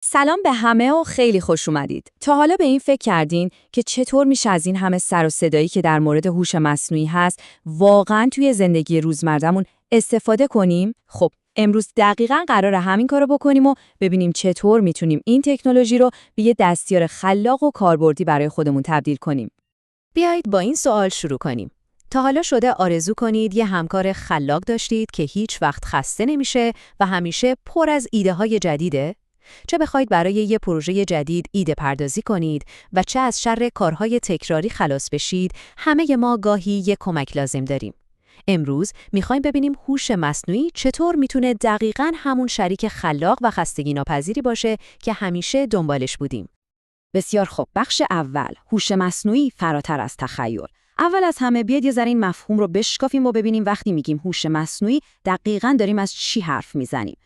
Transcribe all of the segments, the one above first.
سلام به همه و خیلی خوش اومدید. تا حالا به این فکر کردین که چطور میشه از این همه سر و صدایی که در مورد هوش مصنوعی هست واقعاً توی زندگی روزمره‌مون استفاده کنیم؟ خب، امروز دقیقاً قراره همین کارو بکنیم و ببینیم چطور میتونیم این تکنولوژی رو به یه دستیار خلاق و کاربردی برای خودمون تبدیل کنیم. بیایید با این سوال شروع کنیم. تا حالا شده آرزو کنید یه همکار خلاق داشتید که هیچ وقت خسته نمیشه و همیشه پر از ایده های جدیده؟ چه بخواید برای یه پروژه جدید ایده پردازی کنید و چه از شر کارهای تکراری خلاص بشید، همه ما گاهی یه کمک لازم داریم. امروز میخوایم ببینیم هوش مصنوعی چطور میتونه دقیقاً همون شریک خلاق و خستگی ناپذیری باشه که همیشه دنبالش بودیم. بسیار خوب، بخش اول، هوش مصنوعی فراتر از تخیل. اول از همه بیاید یه ذره این مفهوم رو بشکافیم و ببینیم وقتی میگیم هوش مصنوعی دقیقاً داریم از چی حرف میزنیم.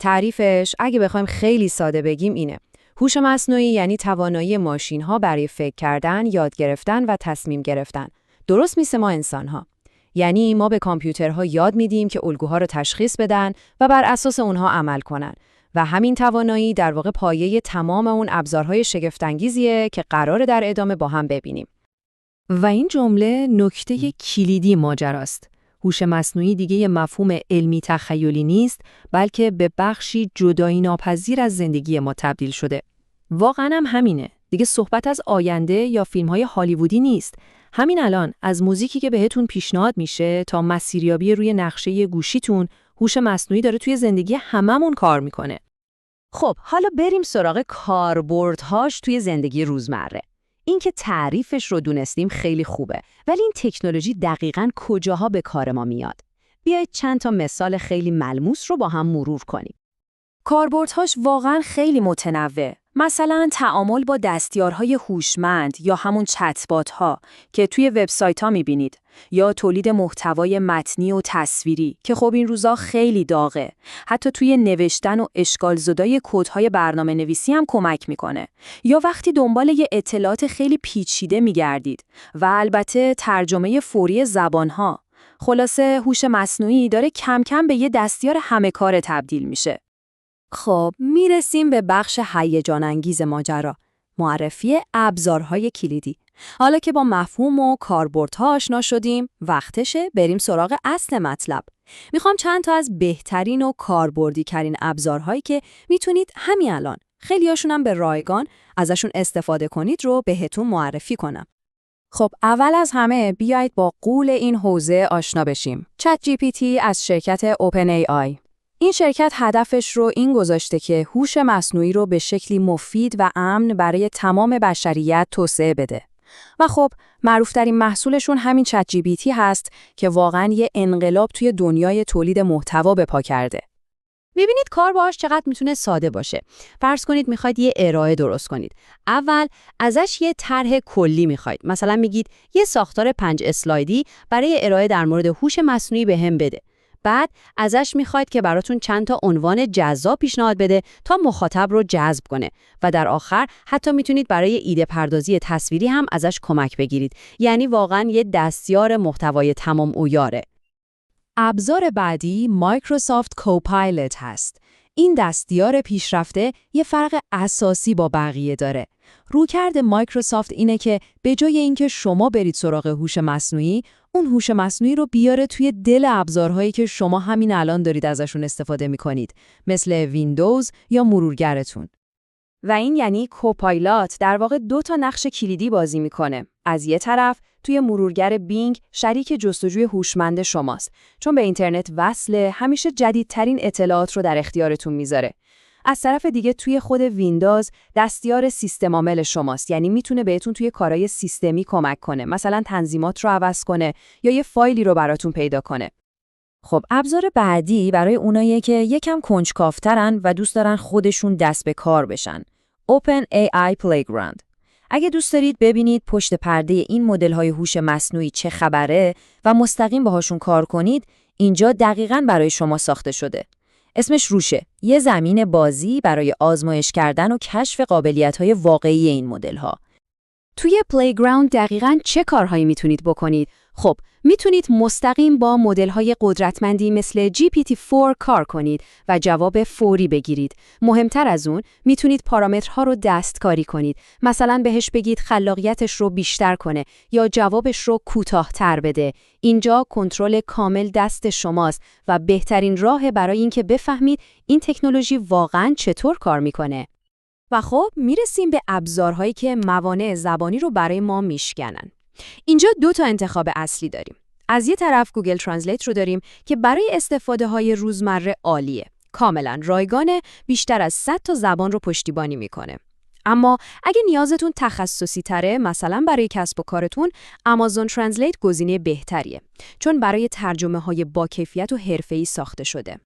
تعریفش اگه بخوایم خیلی ساده بگیم اینه: هوش مصنوعی یعنی توانایی ماشین‌ها برای فکر کردن، یاد گرفتن و تصمیم گرفتن. درست مثل ما انسان‌ها. یعنی ما به کامپیوترها یاد میدیم که الگوها رو تشخیص بدن و بر اساس اونها عمل کنن. و همین توانایی در واقع پایه تمام اون ابزارهای شگفت‌انگیزیه که قراره در ادامه با هم ببینیم. و این جمله نکته کلیدی ماجراست. هوش مصنوعی دیگه یه مفهوم علمی تخیلی نیست، بلکه به بخشی جدایی ناپذیر از زندگی ما تبدیل شده. واقعاً هم همینه. دیگه صحبت از آینده یا فیلم‌های هالیوودی نیست. همین الان از موزیکی که بهتون پیشنهاد میشه تا مسیریابی روی نقشه گوشیتون، هوش مصنوعی داره توی زندگی هممون کار میکنه. خب، حالا بریم سراغ کاربردهاش توی زندگی روزمره. این که تعریفش رو دونستیم خیلی خوبه، ولی این تکنولوژی دقیقاً کجاها به کار ما میاد؟ بیایید چند تا مثال خیلی ملموس رو با هم مرور کنیم. کاربردهاش واقعاً خیلی متنوع. مثلا تعامل با دستیارهای هوشمند یا همون چت‌بات‌ها که توی وبسایت‌ها می‌بینید، یا تولید محتوای متنی و تصویری که خب این روزا خیلی داغه. حتی توی نوشتن و اشکالزدای کدهای برنامه‌نویسی هم کمک می‌کنه. یا وقتی دنبال یه اطلاعات خیلی پیچیده می‌گردید و البته ترجمه فوری زبان‌ها. خلاصه هوش مصنوعی داره کم کم به یه دستیار همه کاره تبدیل میشه. خب، میرسیم به بخش هیجان انگیز ماجرا، معرفی ابزارهای کلیدی. حالا که با مفهوم و کاربردها آشنا شدیم، وقتشه بریم سراغ اصل مطلب. میخوام چند تا از بهترین و کاربردی ترین ابزارهایی که میتونید همین الان، خیلیاشون هم به رایگان ازشون استفاده کنید رو بهتون معرفی کنم. خب، اول از همه بیایید با غول این حوزه آشنا بشیم. چت جی پی تی از شرکت اوپن ای آی. این شرکت هدفش رو این گذاشته که هوش مصنوعی رو به شکلی مفید و امن برای تمام بشریت توسعه بده. و خب، معروف‌ترین محصولشون همین چت جی پی تی هست که واقعاً یه انقلاب توی دنیای تولید محتوا به پا کرده. ببینید کار باهاش چقدر میتونه ساده باشه. فرض کنید میخواید یه ارائه درست کنید. اول ازش یه طرح کلی میخواید. مثلا میگید یه ساختار 5 اسلایدی برای ارائه در مورد هوش مصنوعی بهم بده. بعد ازش میخواید که براتون چند تا عنوان جذاب پیشنهاد بده تا مخاطب رو جذب کنه و در آخر حتی میتونید برای ایده پردازی تصویری هم ازش کمک بگیرید. یعنی واقعاً یه دستیار محتوای تمام عیاره. ابزار بعدی مایکروسافت کوپایلوت هست. این دستیار پیشرفته یه فرق اساسی با بقیه داره. رویکرد مایکروسافت اینه که به جای اینکه شما برید سراغ هوش مصنوعی، اون هوش مصنوعی رو بیاره توی دل ابزارهایی که شما همین الان دارید ازشون استفاده می‌کنید، مثل ویندوز یا مرورگرتون. و این یعنی کوپایلوت در واقع 2 تا نقش کلیدی بازی میکنه. از یه طرف توی مرورگر بینگ شریک جستجوی هوشمند شماست، چون به اینترنت وصله، همیشه جدیدترین اطلاعات رو در اختیارتون میذاره. از طرف دیگه توی خود ویندوز دستیار سیستم عامل شماست، یعنی میتونه بهتون توی کارهای سیستمی کمک کنه، مثلا تنظیمات رو عوض کنه یا یه فایلی رو براتون پیدا کنه. خب، ابزار بعدی برای اوناییه که یکم کنجکاوترن و دوست دارن خودشون دست به کار بشن. Open AI Playground. اگه دوست دارید ببینید پشت پرده این مدل‌های هوش مصنوعی چه خبره و مستقیم باهاشون کار کنید، اینجا دقیقاً برای شما ساخته شده. اسمش روشه، یه زمین بازی برای آزمایش کردن و کشف قابلیت‌های واقعی این مدل‌ها. توی پلیگراوند دقیقاً چه کارهایی میتونید بکنید؟ خب، میتونید مستقیم با مدل‌های قدرتمندی مثل GPT-4 کار کنید و جواب فوری بگیرید. مهمتر از اون، میتونید پارامترها رو دستکاری کنید. مثلا بهش بگید خلاقیتش رو بیشتر کنه یا جوابش رو کوتاه‌تر بده. اینجا کنترل کامل دست شماست و بهترین راه برای اینکه بفهمید این تکنولوژی واقعاً چطور کار میکنه. و خب، میرسیم به ابزارهایی که موانع زبانی رو برای ما میشکنن. اینجا 2 تا انتخاب اصلی داریم. از یه طرف گوگل ترنسلیت رو داریم که برای استفاده های روزمره عالیه. کاملا رایگانه، بیشتر از 100 تا زبان رو پشتیبانی میکنه. اما اگه نیازتون تخصصی تره، مثلا برای کسب و کارتون، آمازون ترنسلیت گزینه بهتریه. چون برای ترجمه های با کیفیت و حرفه‌ای ساخته شده.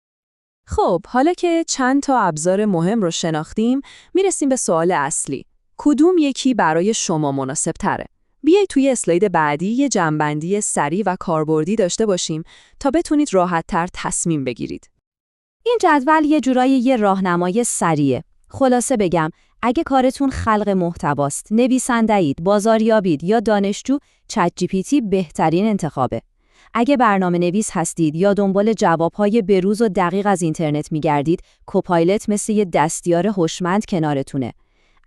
خب، حالا که چند تا ابزار مهم رو شناختیم، میرسیم به سوال اصلی. کدوم یکی برای شما مناسب تره؟ بیایید توی اسلاید بعدی یه جمع‌بندی سریع و کاربردی داشته باشیم تا بتونید راحت‌تر تصمیم بگیرید. این جدول یه جورایی یه راهنمای سریعه. خلاصه بگم، اگه کارتون خلق محتواست، نویسنده‌اید، بازاریابید یا دانشجو، چت جی پی تی بهترین انتخابه. اگه برنامه‌نویس هستید یا دنبال جواب‌های بروز و دقیق از اینترنت می‌گردید، کوپایلت مثل یه دستیار هوشمند کنارتونه.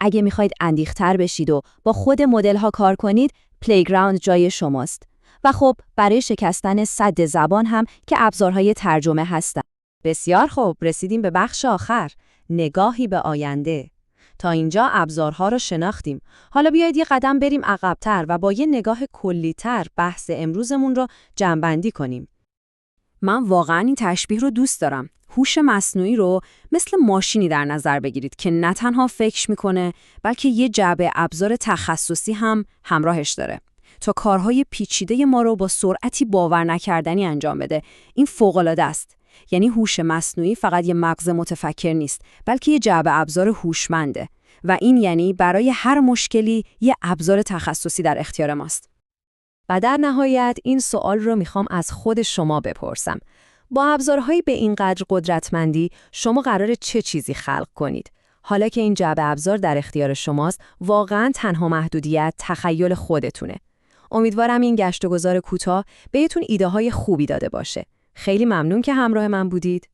اگه میخواید اندیختر بشید و با خود مدل‌ها کار کنید، پلیگراوند جای شماست. و خب، برای شکستن سد زبان هم که ابزارهای ترجمه هستن. بسیار خوب، رسیدیم به بخش آخر، نگاهی به آینده. تا اینجا ابزارها رو شناختیم. حالا بیایید یه قدم بریم عقب‌تر و با یه نگاه کلی‌تر بحث امروزمون رو جمع‌بندی کنیم. من واقعاً این تشبیه رو دوست دارم. هوش مصنوعی رو مثل ماشینی در نظر بگیرید که نه تنها فکر میکنه، بلکه یه جعبه ابزار تخصصی هم همراهش داره تا کارهای پیچیده ما رو با سرعتی باور نکردنی انجام بده. این فوق‌العاده است. یعنی هوش مصنوعی فقط یه مغز متفکر نیست، بلکه یه جعبه ابزار هوشمنده و این یعنی برای هر مشکلی یه ابزار تخصصی در اختیار ماست. و در نهایت این سوال رو میخوام از خود شما بپرسم. با ابزارهایی به اینقدر قدرتمندی شما قراره چه چیزی خلق کنید؟ حالا که این جعبه ابزار در اختیار شماست، واقعاً تنها محدودیت تخیل خودتونه. امیدوارم این گشت و گذار کوتاه بهتون ایده‌های خوبی داده باشه. خیلی ممنون که همراه من بودید.